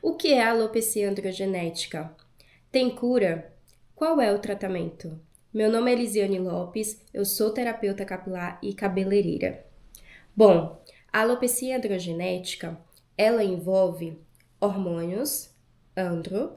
O que é a alopecia androgenética? Tem cura? Qual é o tratamento? Meu nome é Elisiane Lopes, eu sou terapeuta capilar e cabeleireira. Bom, a alopecia androgenética, ela envolve hormônios, andro,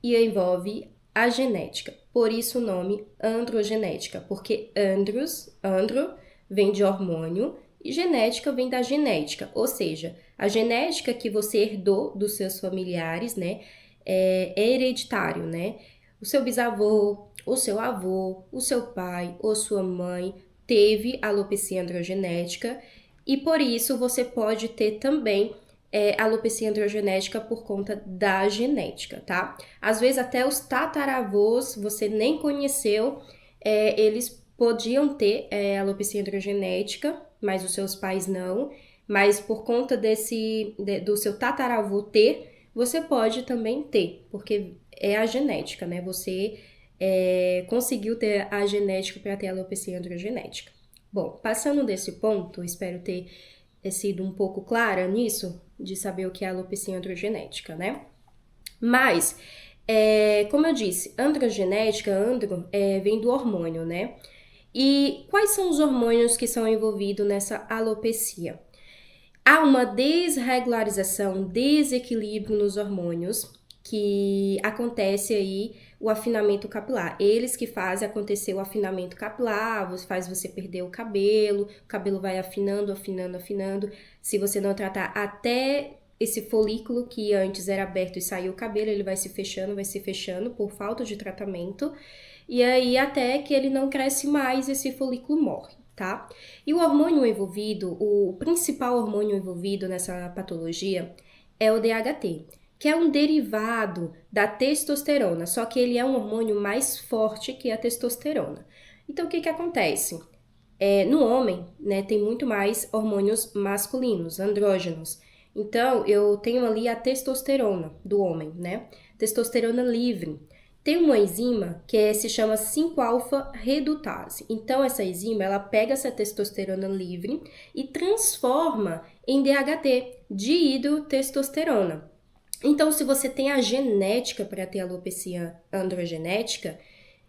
e envolve a genética. Por isso o nome androgenética, porque andro vem de hormônio e genética vem da genética, ou seja, a genética que você herdou dos seus familiares, né, é hereditário, né? O seu bisavô, o seu avô, o seu pai ou sua mãe teve alopecia androgenética e por isso você pode ter também alopecia androgenética por conta da genética, tá? Às vezes até os tataravôs você nem conheceu, eles podiam ter alopecia androgenética, mas os seus pais não. Mas por conta do seu tataravô ter, você pode também ter, porque é a genética, né? Você conseguiu ter a genética para ter alopecia androgenética. Bom, passando desse ponto, espero ter sido um pouco clara nisso, de saber o que é alopecia androgenética, né? Mas, como eu disse, androgenética, vem do hormônio, né? E quais são os hormônios que são envolvidos nessa alopecia? Há uma desregularização, desequilíbrio nos hormônios que acontece aí o afinamento capilar. Eles que fazem acontecer o afinamento capilar, faz você perder o cabelo vai afinando, afinando, afinando. Se você não tratar até esse folículo que antes era aberto e saiu o cabelo, ele vai se fechando por falta de tratamento. E aí até que ele não cresce mais, esse folículo morre, tá? E o hormônio envolvido, o principal hormônio envolvido nessa patologia é o DHT, que é um derivado da testosterona, só que ele é um hormônio mais forte que a testosterona. Então, o que acontece? No homem, né, tem muito mais hormônios masculinos, andrógenos. Então, eu tenho ali a testosterona do homem, né? Testosterona livre. Tem uma enzima que se chama 5-alfa-redutase. Então, essa enzima, ela pega essa testosterona livre e transforma em DHT, dihidrotestosterona. Então, se você tem a genética para ter alopecia androgenética,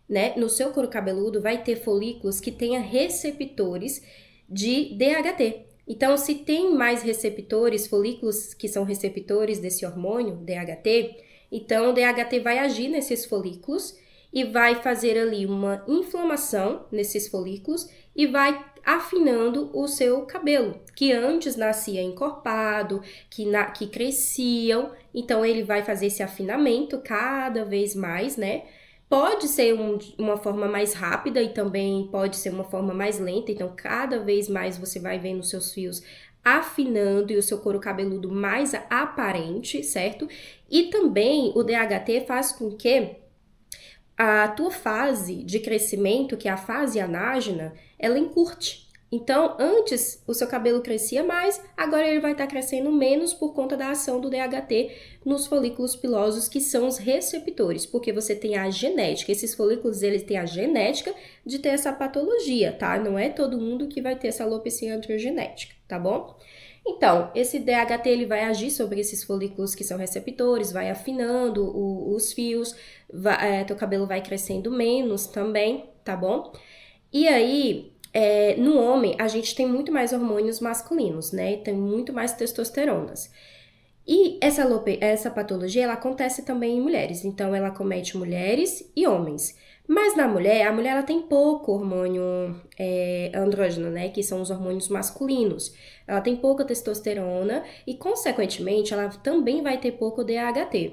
né, no seu couro cabeludo vai ter folículos que tenha receptores de DHT. Então, se tem mais receptores, folículos que são receptores desse hormônio, DHT, então o DHT vai agir nesses folículos e vai fazer ali uma inflamação nesses folículos e vai afinando o seu cabelo, que antes nascia encorpado, que cresciam, então ele vai fazer esse afinamento cada vez mais, né? Pode ser uma forma mais rápida e também pode ser uma forma mais lenta, então cada vez mais você vai vendo os seus fios afinando e o seu couro cabeludo mais aparente, certo? E também o DHT faz com que a tua fase de crescimento, que é a fase anágena, ela encurte. Então, antes o seu cabelo crescia mais, agora ele vai estar crescendo menos por conta da ação do DHT nos folículos pilosos, que são os receptores, porque você tem a genética. Esses folículos, eles têm a genética de ter essa patologia, tá? Não é todo mundo que vai ter essa alopecia androgenética, tá bom? Então, esse DHT ele vai agir sobre esses folículos que são receptores, vai afinando os fios, teu cabelo vai crescendo menos também, tá bom? E aí, no homem, a gente tem muito mais hormônios masculinos, né? Tem muito mais testosteronas. E essa patologia, ela acontece também em mulheres. Então, ela acomete mulheres e homens. Mas na mulher, a mulher ela tem pouco hormônio andrógeno, né? Que são os hormônios masculinos. Ela tem pouca testosterona e, consequentemente, ela também vai ter pouco DHT.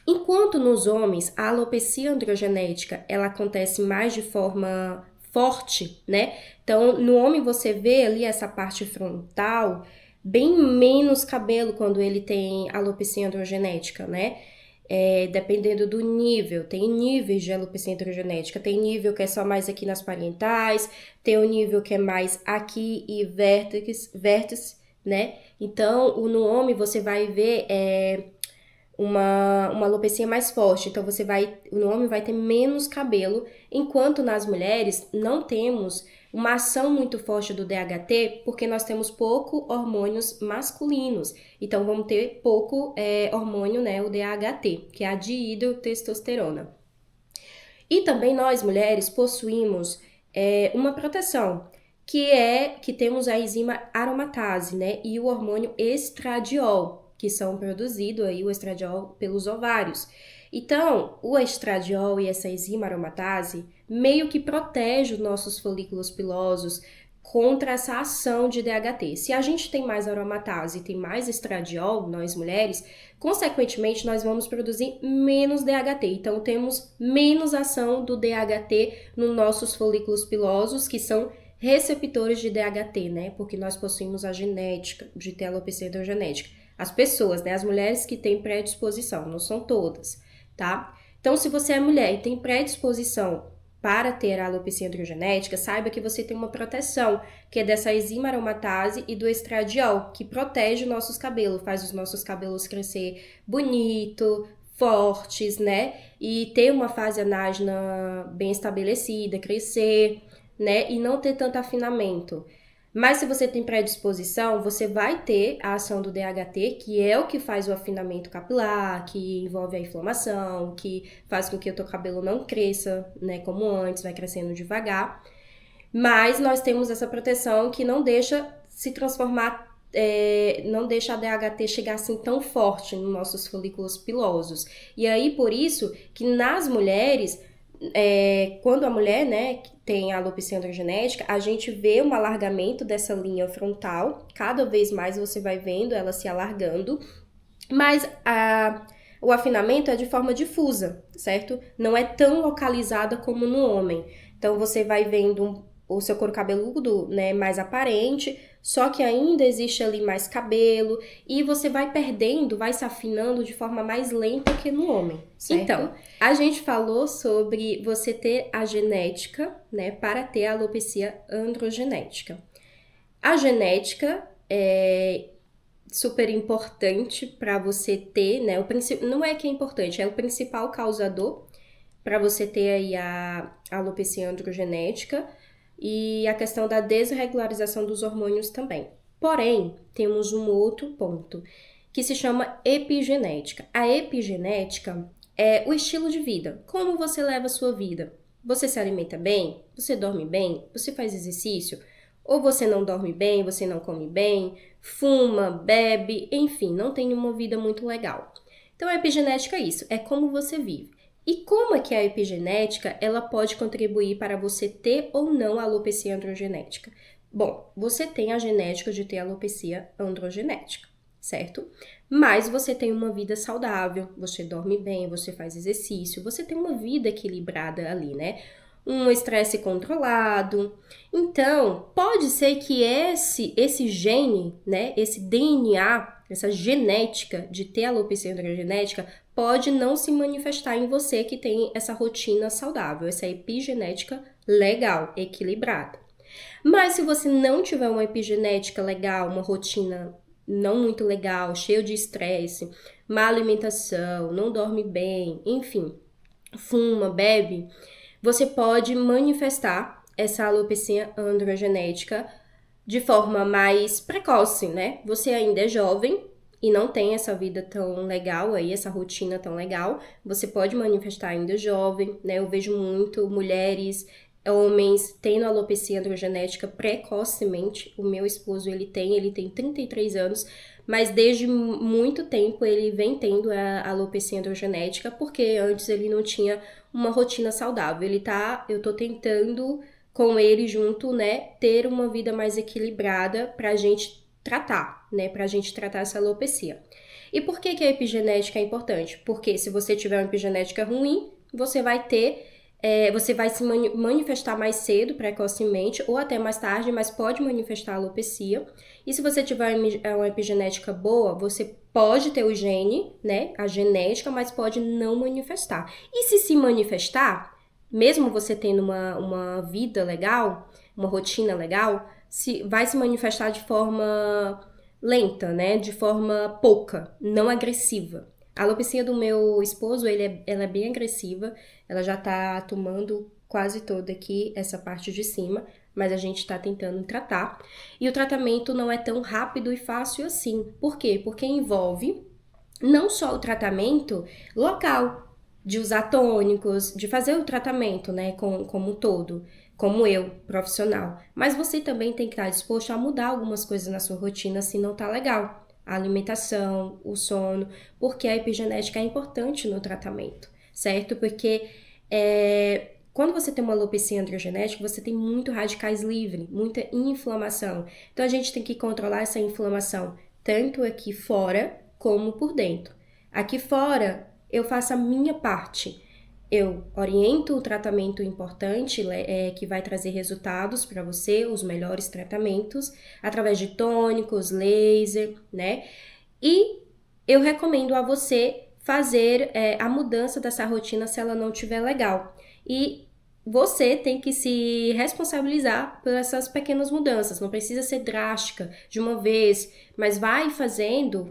Enquanto nos homens, a alopecia androgenética, ela acontece mais de forma forte, né? Então, no homem você vê ali essa parte frontal, bem menos cabelo quando ele tem alopecia androgenética, né? Dependendo do nível, tem níveis de alopecia androgenética, tem nível que é só mais aqui nas parietais, tem um nível que é mais aqui e vértice, né? Então, no homem você vai ver uma alopecia mais forte. Então, no homem vai ter menos cabelo, enquanto nas mulheres não temos uma ação muito forte do DHT, porque nós temos pouco hormônios masculinos. Então, vamos ter pouco hormônio, né, o DHT, que é a dihidrotestosterona. E também nós, mulheres, possuímos uma proteção, que temos a enzima aromatase, né, e o hormônio estradiol, que são produzidos aí, o estradiol, pelos ovários. Então, o estradiol e essa enzima aromatase meio que protege os nossos folículos pilosos contra essa ação de DHT. Se a gente tem mais aromatase e tem mais estradiol, nós mulheres, consequentemente nós vamos produzir menos DHT. Então temos menos ação do DHT nos nossos folículos pilosos, que são receptores de DHT, né? Porque nós possuímos a genética de ter alopecia androgenética. As pessoas, né? As mulheres que têm predisposição, não são todas, tá? Então, se você é mulher e tem predisposição para ter a alopecia androgenética, saiba que você tem uma proteção, que é dessa enzima aromatase e do estradiol, que protege os nossos cabelos, faz os nossos cabelos crescer bonito, fortes, né? E ter uma fase anágena bem estabelecida, crescer, né? E não ter tanto afinamento. Mas se você tem predisposição, você vai ter a ação do DHT, que é o que faz o afinamento capilar, que envolve a inflamação, que faz com que o teu cabelo não cresça, né, como antes, vai crescendo devagar. Mas nós temos essa proteção que não deixa se transformar, não deixa a DHT chegar assim tão forte nos nossos folículos pilosos. E aí, por isso, que nas mulheres, quando a mulher, né, tem a alopecia androgenética, a gente vê um alargamento dessa linha frontal, cada vez mais você vai vendo ela se alargando, mas o afinamento é de forma difusa, certo? Não é tão localizada como no homem. Então você vai vendo o seu couro cabeludo, né, mais aparente, só que ainda existe ali mais cabelo, e você vai perdendo, vai se afinando de forma mais lenta que no homem, certo? Então, a gente falou sobre você ter a genética, né, para ter a alopecia androgenética. A genética é super importante para você ter, né, não é que é importante, é o principal causador para você ter aí a alopecia androgenética, e a questão da desregularização dos hormônios também. Porém, temos um outro ponto, que se chama epigenética. A epigenética é o estilo de vida, como você leva a sua vida. Você se alimenta bem? Você dorme bem? Você faz exercício? Ou você não dorme bem, você não come bem, fuma, bebe, enfim, não tem uma vida muito legal. Então, a epigenética é isso, é como você vive. E como é que a epigenética ela pode contribuir para você ter ou não a alopecia androgenética? Bom, você tem a genética de ter alopecia androgenética, certo? Mas você tem uma vida saudável, você dorme bem, você faz exercício, você tem uma vida equilibrada ali, né? Um estresse controlado. Então, pode ser que esse gene, né, esse DNA, essa genética de ter alopecia androgenética pode não se manifestar em você que tem essa rotina saudável, essa epigenética legal, equilibrada. Mas se você não tiver uma epigenética legal, uma rotina não muito legal, cheio de estresse, má alimentação, não dorme bem, enfim, fuma, bebe, você pode manifestar essa alopecia androgenética de forma mais precoce, né? Você ainda é jovem e não tem essa vida tão legal aí, essa rotina tão legal, você pode manifestar ainda jovem, né? Eu vejo muito mulheres, homens tendo alopecia androgenética precocemente. O meu esposo, ele tem 33 anos, mas desde muito tempo ele vem tendo a alopecia androgenética, porque antes ele não tinha uma rotina saudável. Eu tô tentando com ele junto, né, ter uma vida mais equilibrada pra gente tratar, né, pra gente tratar essa alopecia. E por que a epigenética é importante? Porque se você tiver uma epigenética ruim, você vai se manifestar mais cedo, precocemente, ou até mais tarde, mas pode manifestar alopecia. E se você tiver uma epigenética boa, você pode ter o gene, né, a genética, mas pode não manifestar. E se manifestar, mesmo você tendo uma vida legal, uma rotina legal, vai se manifestar de forma lenta, né, de forma pouca, não agressiva. A alopecia do meu esposo, ela é bem agressiva, ela já tá tomando quase toda aqui essa parte de cima, mas a gente tá tentando tratar. E o tratamento não é tão rápido e fácil assim. Por quê? Porque envolve não só o tratamento local, de usar tônicos, de fazer o tratamento, né, como um todo, como eu, profissional. Mas você também tem que estar disposto a mudar algumas coisas na sua rotina se não tá legal. A alimentação, o sono, porque a epigenética é importante no tratamento, certo? Porque quando você tem uma alopecia androgenética, você tem muito radicais livres, muita inflamação. Então a gente tem que controlar essa inflamação tanto aqui fora como por dentro. Aqui fora, eu faço a minha parte. Eu oriento o tratamento importante que vai trazer resultados para você, os melhores tratamentos, através de tônicos, laser, né? E eu recomendo a você fazer a mudança dessa rotina se ela não estiver legal. E você tem que se responsabilizar por essas pequenas mudanças. Não precisa ser drástica de uma vez, mas vai fazendo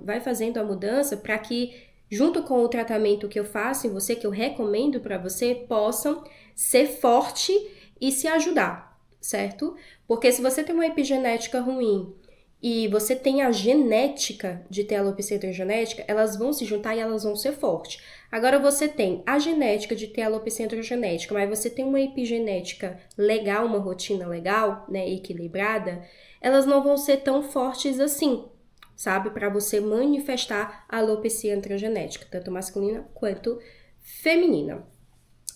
a mudança para que, junto com o tratamento que eu faço em você, que eu recomendo para você, possam ser forte e se ajudar, certo? Porque se você tem uma epigenética ruim e você tem a genética de ter alopecia androgenética, elas vão se juntar e elas vão ser fortes. Agora você tem a genética de ter alopecia androgenética, mas você tem uma epigenética legal, uma rotina legal, né, equilibrada, elas não vão ser tão fortes assim, sabe? Para você manifestar a alopecia androgenética, tanto masculina quanto feminina,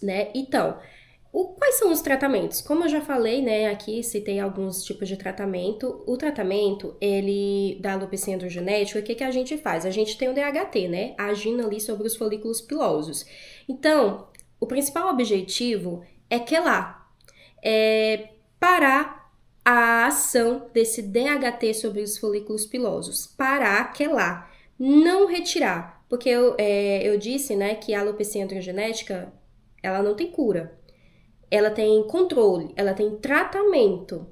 né? Então, quais são os tratamentos? Como eu já falei, né, aqui citei alguns tipos de tratamento. O tratamento, da alopecia androgenética, o que a gente faz? A gente tem o DHT, né, agindo ali sobre os folículos pilosos. Então, o principal objetivo é parar a ação desse DHT sobre os folículos pilosos. Parar, não retirar. Porque eu disse, né, que a alopecia androgenética, ela não tem cura. Ela tem controle, ela tem tratamento.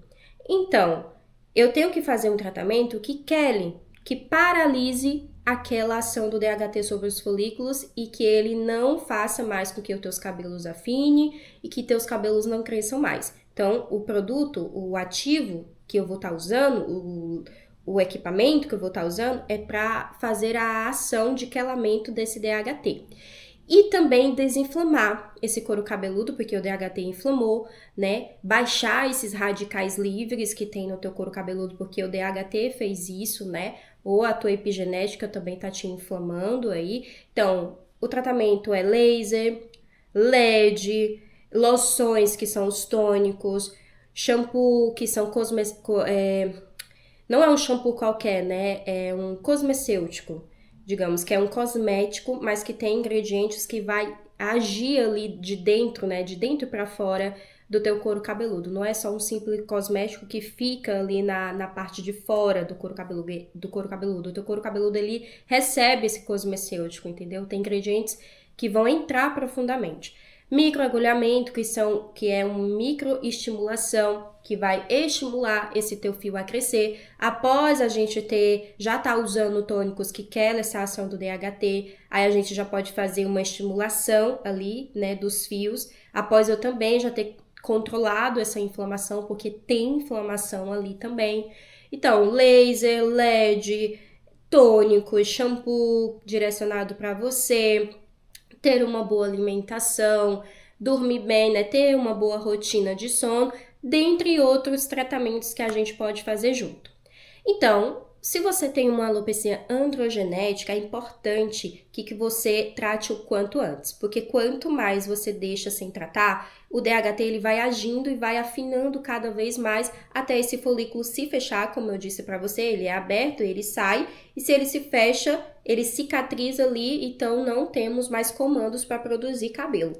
Então, eu tenho que fazer um tratamento que paralise aquela ação do DHT sobre os folículos e que ele não faça mais com que os teus cabelos afine e que teus cabelos não cresçam mais. Então, o produto, o ativo que eu vou estar usando, o equipamento que eu vou estar usando é para fazer a ação de quelamento desse DHT. E também desinflamar esse couro cabeludo, porque o DHT inflamou, né? Baixar esses radicais livres que tem no teu couro cabeludo, porque o DHT fez isso, né? Ou a tua epigenética também tá te inflamando aí. Então, o tratamento é laser, LED, loções, que são os tônicos, shampoo, que são não é um shampoo qualquer, né? É um cosmecêutico, digamos, que é um cosmético, mas que tem ingredientes que vai agir ali de dentro, né? De dentro para fora do teu couro cabeludo. Não é só um simples cosmético que fica ali na parte de fora do couro cabeludo. O teu couro cabeludo, ele recebe esse cosmecêutico, entendeu? Tem ingredientes que vão entrar profundamente. Microagulhamento, que é uma microestimulação, que vai estimular esse teu fio a crescer. Após a gente já tá usando tônicos que querem essa ação do DHT, aí a gente já pode fazer uma estimulação ali, né, dos fios. Após eu também já ter controlado essa inflamação, porque tem inflamação ali também. Então, laser, LED, tônico, shampoo direcionado para você, ter uma boa alimentação, dormir bem, né? Ter uma boa rotina de sono, dentre outros tratamentos que a gente pode fazer junto. Então, se você tem uma alopecia androgenética, é importante que você trate o quanto antes, porque quanto mais você deixa sem tratar, o DHT ele vai agindo e vai afinando cada vez mais até esse folículo se fechar, como eu disse para você, ele é aberto, ele sai, e se ele se fecha, ele cicatriza ali, então não temos mais comandos para produzir cabelo.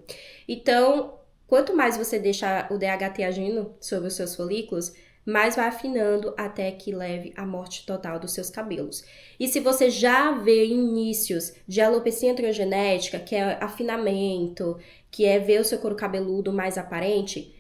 Então, quanto mais você deixa o DHT agindo sobre os seus folículos, mais vai afinando até que leve à morte total dos seus cabelos. E se você já vê inícios de alopecia androgenética, que é afinamento, que é ver o seu couro cabeludo mais aparente,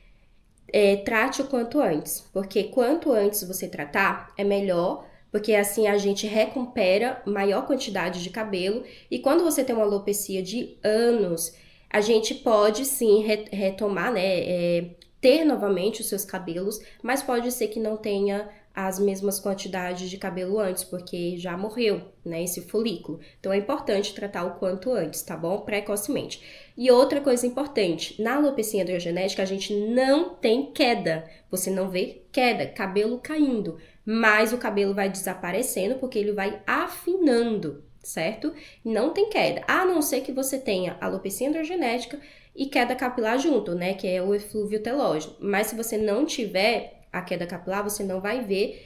trate o quanto antes, porque quanto antes você tratar, é melhor porque assim a gente recupera maior quantidade de cabelo. E quando você tem uma alopecia de anos, a gente pode sim retomar, né? Ter novamente os seus cabelos, mas pode ser que não tenha as mesmas quantidades de cabelo antes, porque já morreu, né, esse folículo. Então é importante tratar o quanto antes, tá bom? Precocemente. E outra coisa importante, na alopecia androgenética a gente não tem queda. Você não vê queda, cabelo caindo, mas o cabelo vai desaparecendo porque ele vai afinando, certo? Não tem queda, a não ser que você tenha alopecia androgenética e queda capilar junto, né, que é o eflúvio telógeno. Mas se você não tiver a queda capilar, você não vai ver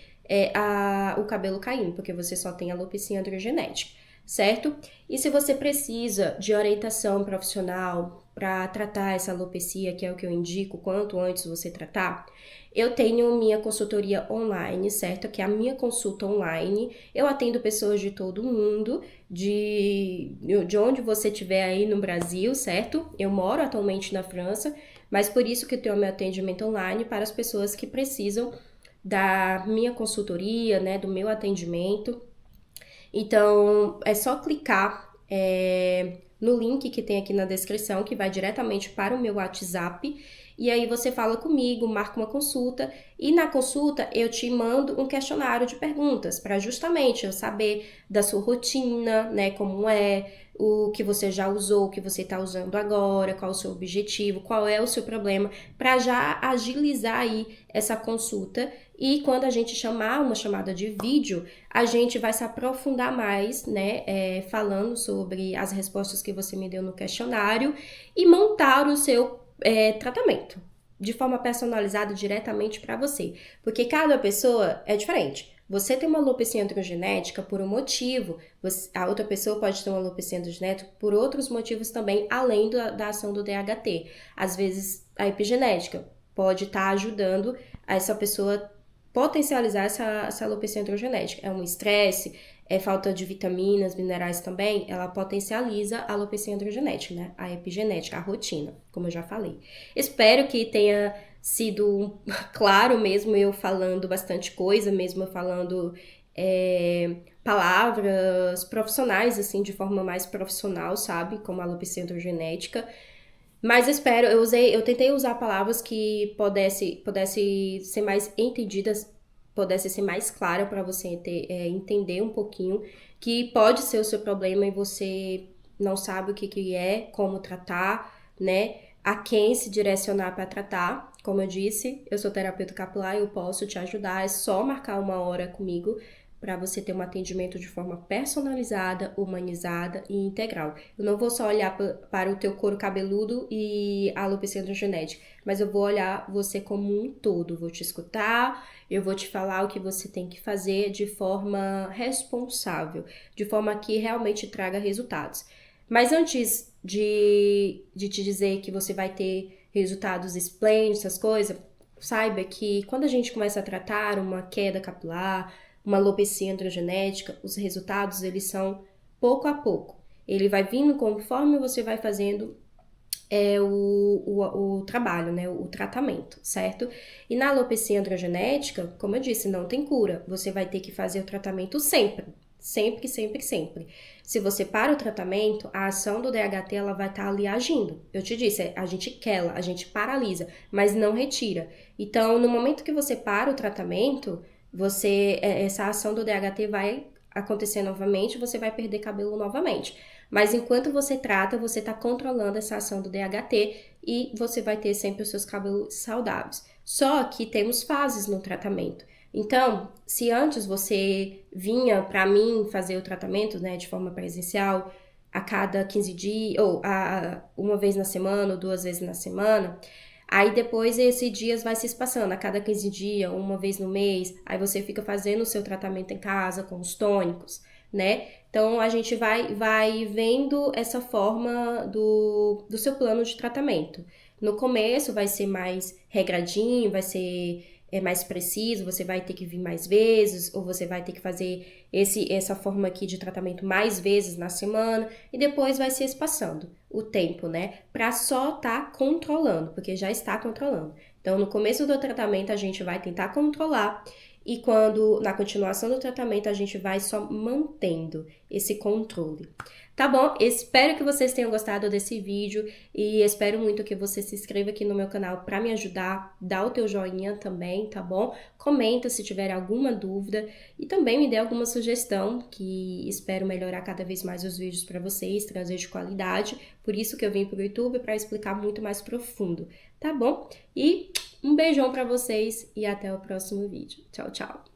o cabelo caindo, porque você só tem alopecia androgenética, certo? E se você precisa de orientação profissional para tratar essa alopecia, que é o que eu indico, quanto antes você tratar, eu tenho minha consultoria online, certo? Que é a minha consulta online. Eu atendo pessoas de todo mundo, de onde você estiver aí no Brasil, certo? Eu moro atualmente na França, mas por isso que eu tenho meu atendimento online para as pessoas que precisam da minha consultoria, né? Do meu atendimento. Então, é só clicar no link que tem aqui na descrição, que vai diretamente para o meu WhatsApp. E aí você fala comigo, marca uma consulta, e na consulta eu te mando um questionário de perguntas para justamente eu saber da sua rotina, né, como é, o que você já usou, o que você está usando agora, qual o seu objetivo, qual é o seu problema, para já agilizar aí essa consulta. E quando a gente chamar uma chamada de vídeo, a gente vai se aprofundar mais, né, falando sobre as respostas que você me deu no questionário e montar o seu tratamento de forma personalizada diretamente para você, porque cada pessoa é diferente. Você tem uma alopecia androgenética por um motivo, a outra pessoa pode ter uma alopecia androgenética por outros motivos também, além da ação do DHT. Às vezes, a epigenética pode estar ajudando essa pessoa potencializar essa alopecia androgenética. É um estresse, é falta de vitaminas, minerais também, ela potencializa a alopecia androgenética, né? A epigenética, a rotina, como eu já falei. Espero que tenha sido claro mesmo eu falando bastante coisa, mesmo eu falando palavras profissionais, assim, de forma mais profissional, sabe? Como a alopecia androgenética. Mas espero, eu tentei usar palavras que pudesse ser mais entendidas, pudesse ser mais clara para você entender um pouquinho que pode ser o seu problema e você não sabe o que é, como tratar, né? A quem se direcionar para tratar. Como eu disse, eu sou terapeuta capilar e eu posso te ajudar. É só marcar uma hora comigo para você ter um atendimento de forma personalizada, humanizada e integral. Eu não vou só olhar para o teu couro cabeludo e a alopecia androgenética, mas eu vou olhar você como um todo, vou te escutar, eu vou te falar o que você tem que fazer de forma responsável, de forma que realmente traga resultados. Mas antes de te dizer que você vai ter resultados esplêndidos, essas coisas, saiba que quando a gente começa a tratar uma queda capilar, uma alopecia androgenética, os resultados eles são pouco a pouco. Ele vai vindo conforme você vai fazendo o trabalho, né, o tratamento, certo? E na alopecia androgenética, como eu disse, não tem cura. Você vai ter que fazer o tratamento sempre. Sempre, sempre, sempre. Se você para o tratamento, a ação do DHT ela vai estar ali agindo. Eu te disse, a gente quela, a gente paralisa, mas não retira. Então, no momento que você para o tratamento, essa ação do DHT vai acontecer novamente, você vai perder cabelo novamente. Mas enquanto você trata, você está controlando essa ação do DHT e você vai ter sempre os seus cabelos saudáveis. Só que temos fases no tratamento. Então, se antes você vinha para mim fazer o tratamento, né, de forma presencial, a cada 15 dias, ou uma vez na semana, ou 2 vezes na semana, aí depois esses dias vai se espaçando, a cada 15 dias, uma vez no mês, aí você fica fazendo o seu tratamento em casa com os tônicos, né? Então, a gente vai vendo essa forma do seu plano de tratamento. No começo vai ser mais regradinho, vai ser mais preciso, você vai ter que vir mais vezes, ou você vai ter que fazer essa forma aqui de tratamento mais vezes na semana, e depois vai se espaçando o tempo, né? Pra só tá controlando, porque já está controlando. Então, no começo do tratamento, a gente vai tentar controlar, e quando na continuação do tratamento a gente vai só mantendo esse controle. Tá bom? Espero que vocês tenham gostado desse vídeo e espero muito que você se inscreva aqui no meu canal para me ajudar, dá o teu joinha também, tá bom? Comenta se tiver alguma dúvida e também me dê alguma sugestão, que espero melhorar cada vez mais os vídeos para vocês, trazer de qualidade. Por isso que eu vim pro YouTube, para explicar muito mais profundo, tá bom? E um beijão para vocês e até o próximo vídeo. Tchau, tchau!